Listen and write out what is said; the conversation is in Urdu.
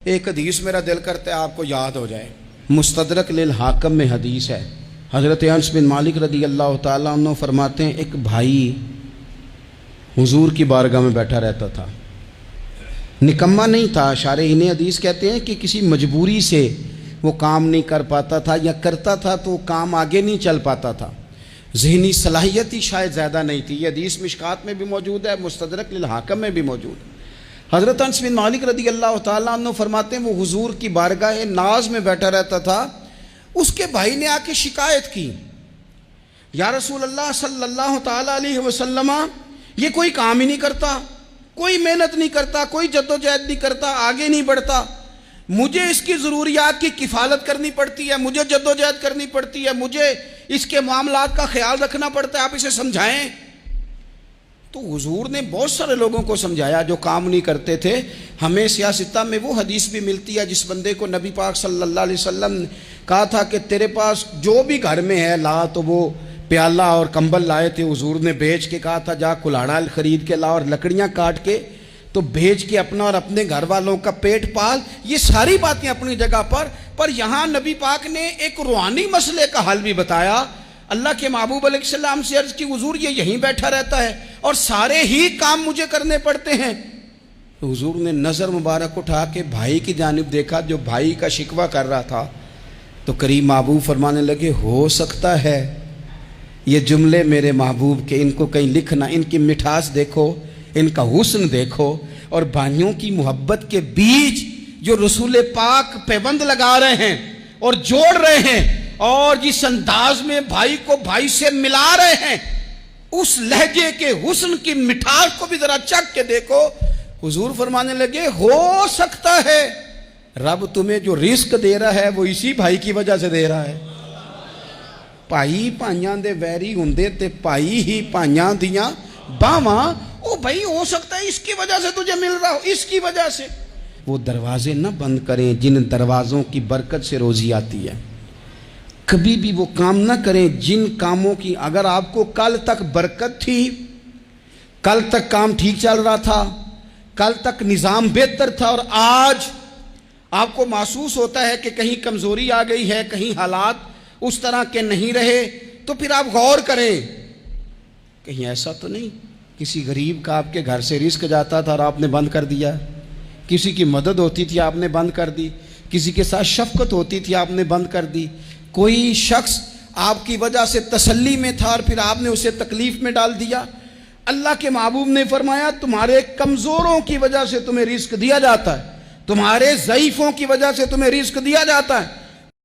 ایک حدیث میرا دل کرتا ہے آپ کو یاد ہو جائے، مستدرک للحاکم میں حدیث ہے۔ حضرت انس بن مالک رضی اللہ تعالیٰ عنہ فرماتے ہیں ایک بھائی حضور کی بارگاہ میں بیٹھا رہتا تھا، نکما نہیں تھا، شارحین حدیث کہتے ہیں کہ کسی مجبوری سے وہ کام نہیں کر پاتا تھا، یا کرتا تھا تو کام آگے نہیں چل پاتا تھا، ذہنی صلاحیت ہی شاید زیادہ نہیں تھی۔ یہ حدیث مشکات میں بھی موجود ہے، مستدرک للحاکم میں بھی موجود ہے۔ حضرت انس بن مالک رضی اللہ تعالیٰ عنہ فرماتے ہیں وہ حضور کی بارگاہ ناز میں بیٹھا رہتا تھا، اس کے بھائی نے آ کے شکایت کی، یا رسول اللہ صلی اللہ تعالیٰ علیہ وسلم، یہ کوئی کام ہی نہیں کرتا، کوئی محنت نہیں کرتا، کوئی جدوجہد نہیں کرتا، آگے نہیں بڑھتا، مجھے اس کی ضروریات کی کفالت کرنی پڑتی ہے، مجھے جدوجہد کرنی پڑتی ہے، مجھے اس کے معاملات کا خیال رکھنا پڑتا ہے، آپ اسے سمجھائیں۔ تو حضور نے بہت سارے لوگوں کو سمجھایا جو کام نہیں کرتے تھے۔ ہمیں سیاستہ میں وہ حدیث بھی ملتی ہے جس بندے کو نبی پاک صلی اللہ علیہ وسلم نے کہا تھا کہ تیرے پاس جو بھی گھر میں ہے لا، تو وہ پیالہ اور کمبل لائے تھے، حضور نے بیچ کے کہا تھا جا کلاڑا خرید کے لا اور لکڑیاں کاٹ کے تو بیچ کے اپنا اور اپنے گھر والوں کا پیٹ پال۔ یہ ساری باتیں اپنی جگہ پر یہاں نبی پاک نے ایک روحانی مسئلے کا حل بھی بتایا۔ اللہ کے محبوب علیہ السلام سے عرض کی حضور یہ یہیں بیٹھا رہتا ہے اور سارے ہی کام مجھے کرنے پڑتے ہیں۔ تو حضور نے نظر مبارک اٹھا کے بھائی کی جانب دیکھا جو بھائی کا شکوہ کر رہا تھا، تو قریب محبوب فرمانے لگے ہو سکتا ہے یہ جملے میرے محبوب کے، ان کو کہیں لکھنا، ان کی مٹھاس دیکھو، ان کا حسن دیکھو، اور بھائیوں کی محبت کے بیچ جو رسول پاک پیوند لگا رہے ہیں اور جوڑ رہے ہیں، اور جس انداز میں بھائی کو بھائی سے ملا رہے ہیں، اس لہجے کے حسن کی مٹھاس کو بھی ذرا چکھ کے دیکھو۔ حضور فرمانے لگے ہو سکتا ہے رب تمہیں جو رزق دے رہا ہے وہ اسی بھائی کی وجہ سے دے رہا ہے۔ بھائی بھائیاں دے ویری ہوندے تے بھائی ہی بھائیاں دیاں باواں، او بھائی ہو سکتا ہے اس کی وجہ سے تجھے مل رہا ہو، اس کی وجہ سے۔ وہ دروازے نہ بند کریں جن دروازوں کی برکت سے روزی آتی ہے، کبھی بھی وہ کام نہ کریں جن کاموں کی اگر آپ کو کل تک برکت تھی، کل تک کام ٹھیک چل رہا تھا، کل تک نظام بہتر تھا، اور آج آپ کو محسوس ہوتا ہے کہ کہیں کمزوری آ گئی ہے، کہیں حالات اس طرح کے نہیں رہے، تو پھر آپ غور کریں کہیں ایسا تو نہیں کسی غریب کا آپ کے گھر سے رزق جاتا تھا اور آپ نے بند کر دیا، کسی کی مدد ہوتی تھی آپ نے بند کر دی، کسی کے ساتھ شفقت ہوتی تھی آپ نے بند کر دی، کوئی شخص آپ کی وجہ سے تسلی میں تھا اور پھر آپ نے اسے تکلیف میں ڈال دیا۔ اللہ کے محبوب نے فرمایا تمہارے کمزوروں کی وجہ سے تمہیں رزق دیا جاتا ہے، تمہارے ضعیفوں کی وجہ سے تمہیں رزق دیا جاتا ہے۔